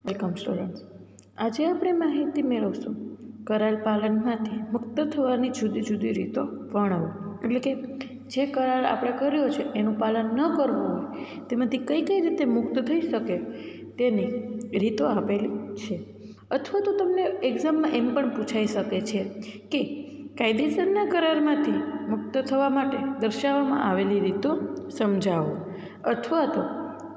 Welcome students. આજે આપણે માહિતી મેળવશું કરાર પાલનમાંથી મુક્ત થવાની જુદી જુદી રીતો વર્ણવો. એટલે કે જે કરાર આપણે કર્યો છે એનું પાલન ન કરવું હોય તેમાંથી કઈ કઈ રીતે મુક્ત થઈ શકે તેની રીતો આપેલી છે. અથવા તો તમને એક્ઝામમાં એમ પણ પૂછાઈ શકે છે કે કાયદેસરના કરારમાંથી મુક્ત થવા માટે દર્શાવવામાં આવેલી રીતો સમજાવો, અથવા તો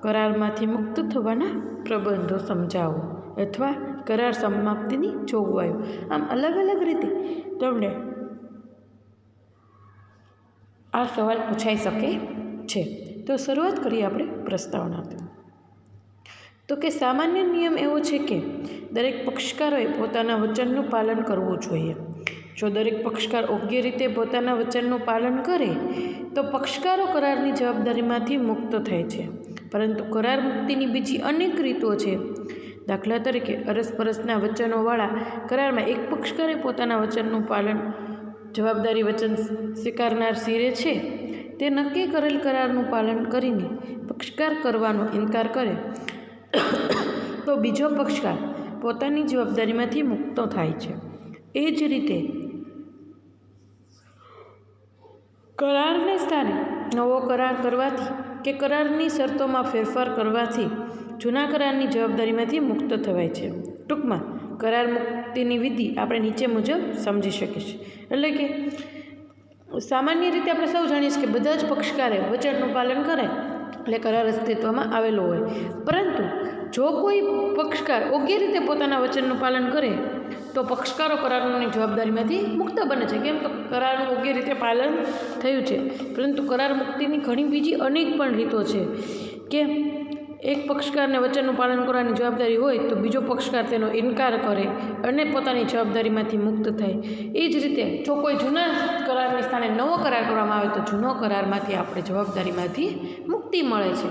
કરારમાંથી મુક્ત થવાના પ્રબંધો સમજાવો, અથવા કરાર સમાપ્તિની જોગવાઈઓ. આમ અલગ અલગ રીતે તમને આ સવાલ પૂછાઈ શકે છે. તો શરૂઆત કરીએ આપણે પ્રસ્તાવનાથી. તો કે સામાન્ય નિયમ એવો છે કે દરેક પક્ષકારોએ પોતાના વચનનું પાલન કરવું જોઈએ. જો દરેક પક્ષકાર યોગ્ય રીતે પોતાના વચનનું પાલન કરે તો પક્ષકારો કરારની જવાબદારીમાંથી મુક્ત થાય છે. પરંતુ કરાર મુક્તિની બીજી અનેક રીતો છે. દાખલા તરીકે અરસપરસના વચનોવાળા કરારમાં એક પક્ષકારે પોતાના વચનનું પાલન જવાબદારી વચન સ્વીકારનાર શિરે છે તે નક્કી કરેલ કરારનું પાલન કરીને પક્ષકાર કરવાનો ઇનકાર કરે તો બીજો પક્ષકાર પોતાની જવાબદારીમાંથી મુક્ત થાય છે. એ જ રીતે કરારને સ્થાને નવો કરાર કરવાથી કે કરારની શરતોમાં ફેરફાર કરવાથી જૂના કરારની જવાબદારીમાંથી મુક્ત થવાય છે. ટૂંકમાં કરાર મુક્તિની વિધિ આપણે નીચે મુજબ સમજી શકીએ છીએ. એટલે કે સામાન્ય રીતે આપણે સૌ જાણીએ છીએ કે બધા જ પક્ષકારે વચનનું પાલન કરે એટલે કરાર અસ્તિત્વમાં આવેલો હોય. પરંતુ જો કોઈ પક્ષકાર યોગ્ય રીતે પોતાના વચનનું પાલન કરે તો પક્ષકારો કરારની જવાબદારીમાંથી મુક્ત બને છે. કેમ? તો કરારનું યોગ્ય રીતે પાલન થયું છે. પરંતુ કરાર મુક્તિની ઘણી બીજી અનેક પણ રીતો છે કે એક પક્ષકારને વચનનું પાલન કરવાની જવાબદારી હોય તો બીજો પક્ષકાર તેનો ઇનકાર કરે અને પોતાની જવાબદારીમાંથી મુક્ત થાય. એ જ રીતે જો કોઈ જૂના કરારની સ્થાને નવો કરાર કરવામાં આવે તો જૂનો કરારમાંથી આપણે જવાબદારીમાંથી મુક્તિ મળે છે.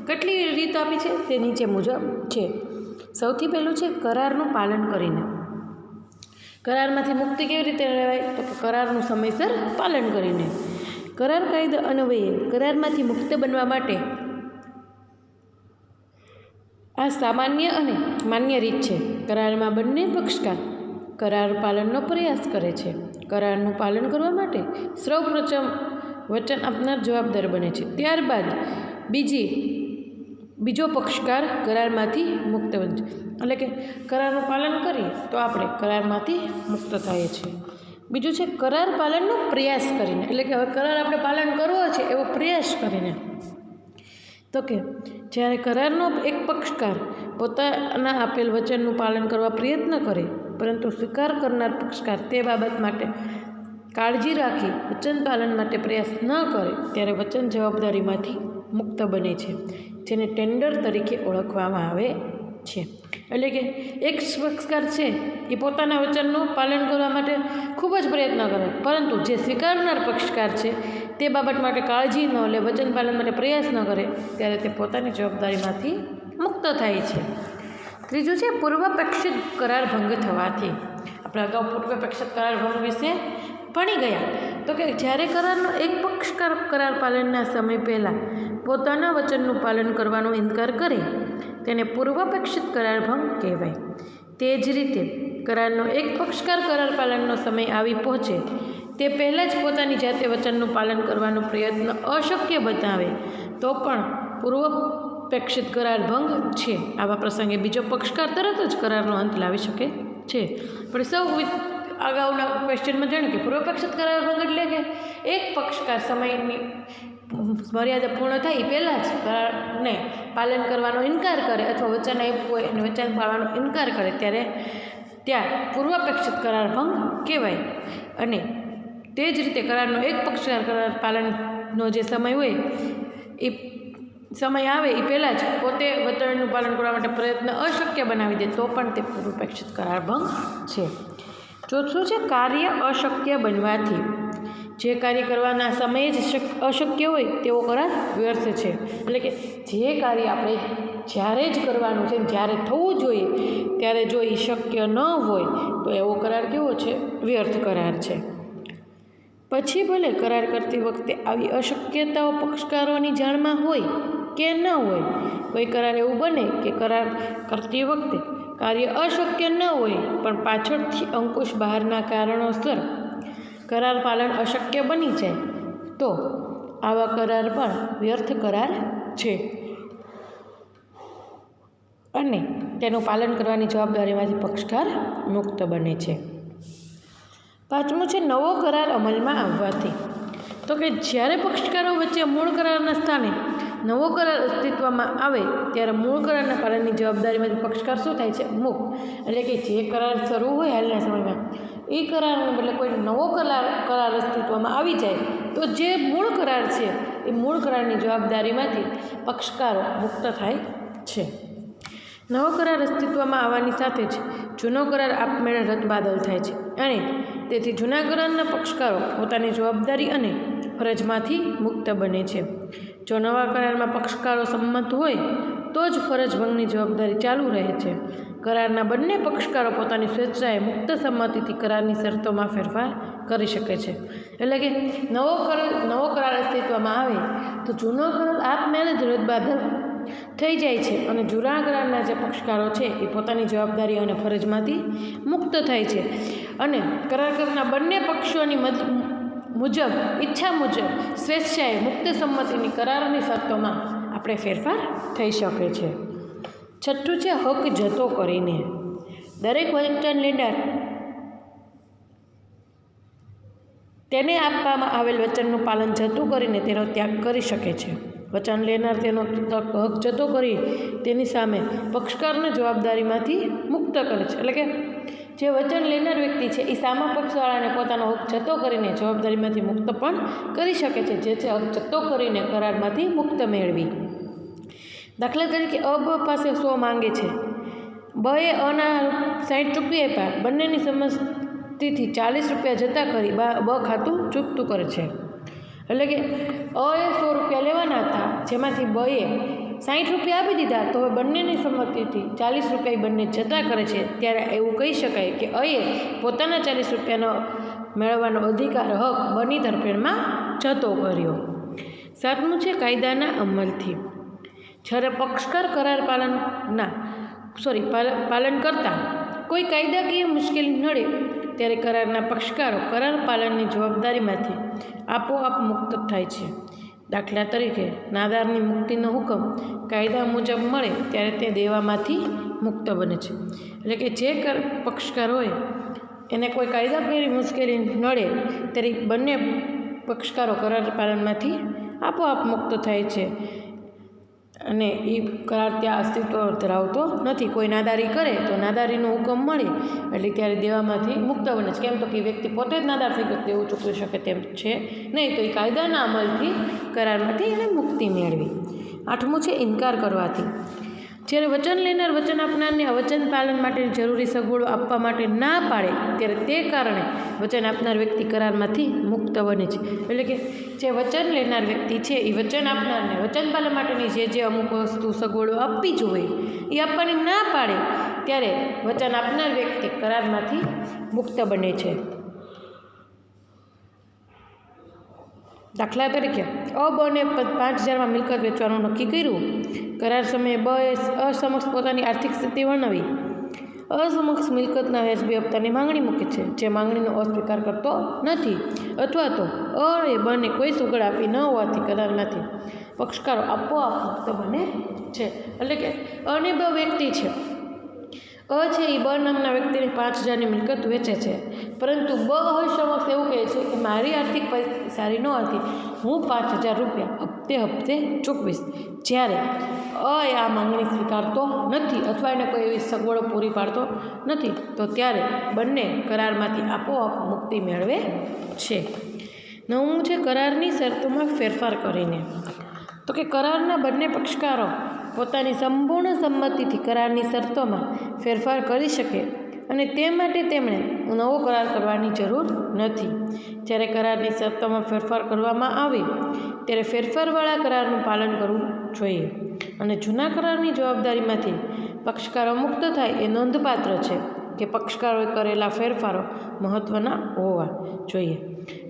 કેટલી રીત આપી છે તે નીચે મુજબ છે. સૌથી પહેલું છે કરારનું પાલન કરીને. કરારમાંથી મુક્તિ કેવી રીતે રહેવાય? તો કરારનું સમયસર પાલન કરીને. કરાર કાયદા અન્વયે કરારમાંથી મુક્ત બનવા માટે આ સામાન્ય અને માન્ય રીત છે. કરારમાં બંને પક્ષકાર કરાર પાલનનો પ્રયાસ કરે છે. કરારનું પાલન કરવા માટે સૌપ્રથમ વચન આપનાર જવાબદાર બને છે. ત્યારબાદ બીજો પક્ષકાર કરારમાંથી મુક્ત બને છે. એટલે કે કરારનું પાલન કરીએ તો આપણે કરારમાંથી મુક્ત થઈએ છીએ. બીજું છે કરાર પાલનનો પ્રયાસ કરીને. એટલે કે હવે કરાર આપણે પાલન કરવો છે એવો પ્રયાસ કરીને. તો કે જ્યારે કરારનો એક પક્ષકાર પોતાના આપેલ વચનનું પાલન કરવા પ્રયત્ન કરે પરંતુ સ્વીકાર કરનાર પક્ષકાર તે બાબત માટે કાળજી રાખી વચન પાલન માટે પ્રયાસ ન કરે ત્યારે વચન જવાબદારીમાંથી મુક્ત બને છે, જેને ટેન્ડર તરીકે ઓળખવામાં આવે છે. એટલે કે એક પક્ષકાર છે એ પોતાના વચનનું પાલન કરવા માટે ખૂબ જ પ્રયત્ન કરે પરંતુ જે સ્વીકારનાર પક્ષકાર છે તે બાબત માટે કાળજી ન લે, વચન પાલન માટે પ્રયાસ ન કરે ત્યારે તે પોતાની જવાબદારીમાંથી મુક્ત થાય છે. ત્રીજું છે પૂર્વપેક્ષિત કરાર ભંગ થવાથી. આપણે અગાઉ પૂર્વપેક્ષિત કરાર ભંગ વિશે ભણી ગયા. તો કે જ્યારે કરારનો એક પક્ષકાર કરાર પાલનના સમય પહેલાં પોતાના વચનનું પાલન કરવાનો ઇનકાર કરે તેને પૂર્વપેક્ષિત કરાર ભંગ કહેવાય. તે જ રીતે કરારનો એક પક્ષકાર કરાર પાલનનો સમય આવી પહોંચે તે પહેલાં જ પોતાની જાતે વચનનું પાલન કરવાનો પ્રયત્ન અશક્ય બનાવે તો પણ પૂર્વપેક્ષિત કરાર ભંગ છે. આવા પ્રસંગે બીજો પક્ષકાર તરત જ કરારનો અંત લાવી શકે છે. પણ સૌ અગાઉના ક્વેશ્ચનમાં જાણ્યું કે પૂર્વપેક્ષિત કરાર ભંગ એટલે કે એક પક્ષકાર સમયની મર્યાદા પૂર્ણ થાય એ પહેલાં જ કરારને પાલન કરવાનો ઇનકાર કરે અથવા વચન આપ્યું હોય અને વચન પાળવાનો ઇનકાર કરે ત્યારે ત્યાં પૂર્વપેક્ષિત કરાર ભંગ કહેવાય. અને તે જ રીતે કરારનો એક પક્ષકાર કરાર પાલનનો જે સમય હોય એ સમય આવે એ પહેલાં જ પોતે વચનનું પાલન કરવા માટે પ્રયત્ન અશક્ય બનાવી દે તો પણ તે પૂર્વપેક્ષિત કરાર ભંગ છે. ચોથું છે કાર્ય અશક્ય બનવાથી. જે કાર્ય કરવાના સમયે જ અશક્ય હોય તેવો કરાર વ્યર્થ છે. એટલે કે જે કાર્ય આપણે જ્યારે જ કરવાનું છે જ્યારે થવું જોઈએ ત્યારે જો એ શક્ય ન હોય તો એવો કરાર કેવો છે? વ્યર્થ કરાર છે. પછી ભલે કરાર કરતી વખતે આવી અશક્યતાઓ પક્ષકારોની જાણમાં હોય શક્ય ન હોય. કોઈ કરાર એવું બને કે કરાર કરતી વખતે કાર્ય અશક્ય ન હોય પણ પાછળથી અંકુશ બહારના કારણોસર કરાર પાલન અશક્ય બની જાય તો આવા કરાર પણ વ્યર્થ કરાર છે અને તેનું પાલન કરવાની જવાબદારીમાંથી પક્ષકાર મુક્ત બને છે. પાંચમું છે નવો કરાર અમલમાં આવવાથી. તો કે જ્યારે પક્ષકારો વચ્ચે મૂળ કરારના સ્થાને નવો કરાર અસ્તિત્વમાં આવે ત્યારે મૂળ કરારના પાલનની જવાબદારીમાંથી પક્ષકાર શું થાય છે? મુક્ત. એટલે કે જે કરાર શરૂ હોય હાલના સમયમાં એ કરારને બદલે કોઈ નવો કરાર અસ્તિત્વમાં આવી જાય તો જે મૂળ કરાર છે એ મૂળ કરારની જવાબદારીમાંથી પક્ષકારો મુક્ત થાય છે. નવો કરાર અસ્તિત્વમાં આવવાની સાથે જ જૂનો કરાર આપમેળે રદબાતલ થાય છે અને તેથી જૂના કરારના પક્ષકારો પોતાની જવાબદારી અને ફરજમાંથી મુક્ત બને છે. જો નવા કરારમાં પક્ષકારો સંમત હોય તો જ ફરજ ભંગની જવાબદારી ચાલુ રહે છે. કરારના બંને પક્ષકારો પોતાની સ્વેચ્છાએ મુક્ત સંમતિથી કરારની શરતોમાં ફેરફાર કરી શકે છે. એટલે કે નવો કરાર અસ્તિત્વમાં આવે તો જૂનો કરાર આપમેળે જ રદબાતલ થઈ જાય છે અને જૂના કરારના જે પક્ષકારો છે એ પોતાની જવાબદારી અને ફરજમાંથી મુક્ત થાય છે અને કરાર કરનાર બંને પક્ષોની મુજબ ઈચ્છા મુજબ સ્વેચ્છાએ મુક્ત સંમતિની કરારની શરતોમાં આપણે ફેરફાર થઈ શકે છે. છઠ્ઠું છે હક જતો કરીને. દરેક વચન લેનાર તેને આપવામાં આવેલ વચનનું પાલન જતું કરીને તેનો ત્યાગ કરી શકે છે. વચન લેનાર તેનો હક જતો કરી તેની સામે પક્ષકારને જવાબદારીમાંથી મુક્ત કરે છે. એટલે કે જે વચન લેનાર વ્યક્તિ છે એ સામા પક્ષવાળાને પોતાનો હક જતો કરીને જવાબદારીમાંથી મુક્ત પણ કરી શકે છે. જે છે હક જતો કરીને કરારમાંથી મુક્ત મેળવી. દાખલા તરીકે અ બ પાસે 100 માંગે છે, બએ અના 60 ચૂકવી આપ્યા, બંનેની સંમતિથી 40 રૂપિયા જતા કરી બ ખાતું ચૂકતું કરે છે. એટલે કે અએ 100 રૂપિયા લેવાના હતા જેમાંથી બએ 60 રૂપિયા આપી દીધા તો હવે બંનેની સંમતિથી 40 રૂપિયા બંને જતા કરે છે. ત્યારે એવું કહી શકાય કે અએ પોતાના 40 રૂપિયાનો મેળવવાનો અધિકાર હક બની તરફેણમાં જતો કર્યો. સાતમું છે કાયદાના અમલથી. જ્યારે પક્ષકાર કરાર પાલન કરતા કોઈ કાયદાકીય મુશ્કેલી નડે ત્યારે કરારના પક્ષકારો કરાર પાલનની જવાબદારીમાંથી આપોઆપ મુક્ત થાય છે. દાખલા તરીકે નાદારની મુક્તિનો હુકમ કાયદા મુજબ મળે ત્યારે તે દેવામાંથી મુક્ત બને છે. એટલે કે જે પક્ષકાર હોય એને કોઈ કાયદાકીય મુશ્કેલી નડે ત્યારે બંને પક્ષકારો કરાર પાલનમાંથી આપોઆપ મુક્ત થાય છે અને એ કરાર ત્યાં અસ્તિત્વ ધરાવતો નથી. કોઈ નાદારી કરે તો નાદારીનો હુકમ મળે એટલે ત્યારે દેવામાંથી મુક્ત બને છે. કેમ તો કે વ્યક્તિ પોતે જ નાદાર થઈ ગયો દેવું ચૂકવી શકે તેમ છે નહીં, તો એ કાયદાના અમલથી કરારમાંથી એને મુક્તિ મેળવી. આઠમું છે ઇનકાર કરવાથી. જ્યારે વચન લેનાર વચન આપનારને વચન પાલન માટેની જરૂરી સગવડો આપવા માટે ના પાડે ત્યારે તે કારણે વચન આપનાર વ્યક્તિ કરારમાંથી મુક્ત બને છે. એટલે કે જે વચન લેનાર વ્યક્તિ છે એ વચન આપનારને વચન પાલન માટેની જે અમુક વસ્તુ સગવડો આપવી જોઈએ એ આપવાની ના પાડે ત્યારે વચન આપનાર વ્યક્તિ કરારમાંથી મુક્ત બને છે. દાખલા તરીકે અ બને 5000માં મિલકત વેચવાનું નક્કી કર્યું. કરાર સમયે બ એ અસમક્ષ પોતાની આર્થિક સ્થિતિ વર્ણવી અસમક્ષ મિલકતના વ્યાજબી હપ્તાની માંગણી મૂકે છે, જે માંગણીનો અસ્વીકાર કરતો નથી, અથવા તો અ એ બને કોઈ સુગડ આપી ન હોવાથી કરારમાંથી પક્ષકારો આપોઆપ મુક્ત બને છે. એટલે કે અને બ વ્યક્તિ છે, અ છે એ બ નામના વ્યક્તિને 5000ની મિલકત વેચે છે, પરંતુ બ સમક્ષ એવું કહે છે કે મારી આર્થિક પરિસ્થિતિ સારી ન હતી, હું 5000 રૂપિયા હપ્તે ચૂકવીશ. જ્યારે અ એ આ માંગણી સ્વીકારતો નથી અથવા એને કોઈ એવી સગવડો પૂરી પાડતો નથી તો ત્યારે બંને કરારમાંથી આપોઆપ મુક્તિ મેળવે છે. નવમું છે કરારની શરતોમાં ફેરફાર કરીને. તો કે કરારના બંને પક્ષકારો પોતાની સંપૂર્ણ સંમતિથી કરારની શરતોમાં ફેરફાર કરી શકે અને તે માટે તેમણે નવો કરાર કરવાની જરૂર નથી. જ્યારે કરારની શરતોમાં ફેરફાર કરવામાં આવે ત્યારે ફેરફારવાળા કરારનું પાલન કરવું જોઈએ અને જૂના કરારની જવાબદારીમાંથી પક્ષકારો મુક્ત થાય એ નોંધપાત્ર છે. કે પક્ષકારોએ કરેલા ફેરફારો મહત્ત્વના હોવા જોઈએ,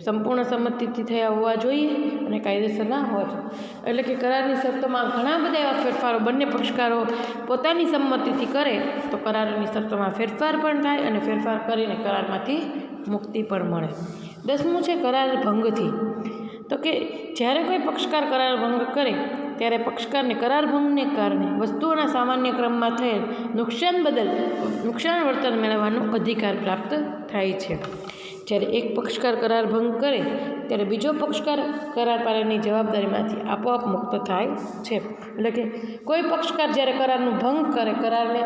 સંપૂર્ણ સંમતિથી થયા હોવા જોઈએ અને કાયદેસરના હોવા જોઈએ. એટલે કે કરારની શરતોમાં ઘણા બધા એવા ફેરફારો બંને પક્ષકારો પોતાની સંમતિથી કરે તો કરારની શરતોમાં ફેરફાર પણ થાય અને ફેરફાર કરીને કરારમાંથી મુક્તિ પણ મળે. 10મું છે કરાર ભંગથી. તો કે જ્યારે કોઈ પક્ષકાર કરાર ભંગ કરે ત્યારે પક્ષકારને કરાર ભંગને કારણે વસ્તુઓના સામાન્ય ક્રમમાં થયેલ નુકસાન બદલ નુકસાન વળતર મેળવવાનો અધિકાર પ્રાપ્ત થાય છે. જ્યારે એક પક્ષકાર કરાર ભંગ કરે ત્યારે બીજો પક્ષકાર કરાર પાલનની જવાબદારીમાંથી આપોઆપ મુક્ત થાય છે. એટલે કે કોઈ પક્ષકાર જ્યારે કરારનું ભંગ કરે, કરારને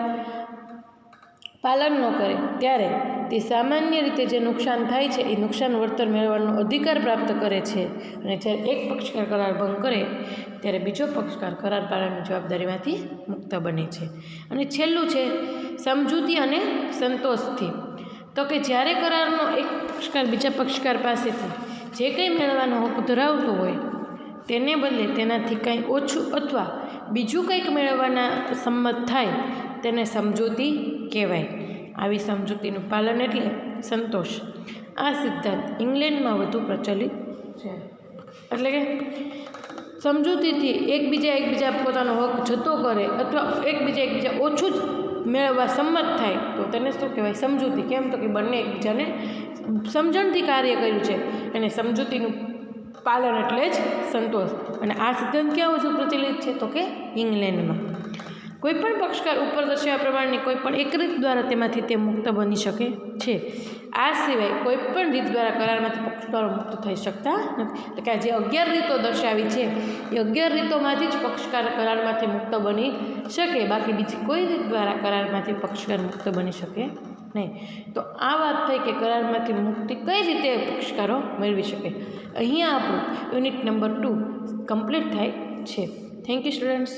પાલન ન કરે ત્યારે તે સામાન્ય રીતે જે નુકસાન થાય છે એ નુકસાન વળતર મેળવવાનો અધિકાર પ્રાપ્ત કરે છે. અને જ્યારે એક પક્ષકાર કરાર ભંગ કરે ત્યારે બીજો પક્ષકાર કરાર પાલનની જવાબદારીમાંથી મુક્ત બને છે. અને છેલ્લું છે સમજૂતી અને સંતોષથી. તો કે જ્યારે કરારનો એક પક્ષકાર બીજા પક્ષકાર પાસેથી જે કંઈ મેળવવાનો હક ધરાવતો હોય તેને બદલે તેનાથી કંઈ ઓછું અથવા બીજું કંઈક મેળવવાના સંમત થાય તેને સમજૂતી કહેવાય. આવી સમજૂતીનું પાલન એટલે સંતોષ. આ સિદ્ધાંત ઇંગ્લેન્ડમાં વધુ પ્રચલિત છે. એટલે કે સમજૂતીથી એકબીજા પોતાનો હક જતો કરે અથવા એકબીજા ઓછું જ મેળવવા સંમત થાય તો તેને શું કહેવાય? સમજૂતી. કેમ? તો કે બંને એકબીજાને સમજણથી કાર્ય કર્યું છે અને સમજૂતીનું પાલન એટલે જ સંતોષ. અને આ સિદ્ધાંત ક્યાં વધુ પ્રચલિત છે? તો કે ઇંગ્લેન્ડમાં. કોઈપણ પક્ષકાર ઉપર દર્શાવ્યા પ્રમાણની કોઈપણ એક રીત દ્વારા તેમાંથી તે મુક્ત બની શકે છે. આ સિવાય કોઈપણ રીત દ્વારા કરારમાંથી પક્ષકારો મુક્ત થઈ શકતા નથી. એટલે કે આ જે 11 રીતો દર્શાવી છે એ 11 રીતોમાંથી જ પક્ષકાર કરારમાંથી મુક્ત બની શકે, બાકી બીજી કોઈ રીત દ્વારા કરારમાંથી પક્ષકાર મુક્ત બની શકે નહીં. તો આ વાત થઈ કે કરારમાંથી મુક્તિ કઈ રીતે પક્ષકારો મેળવી શકે. અહીંયા આપણું યુનિટ નંબર 2 કમ્પ્લીટ થાય છે. Thank you students.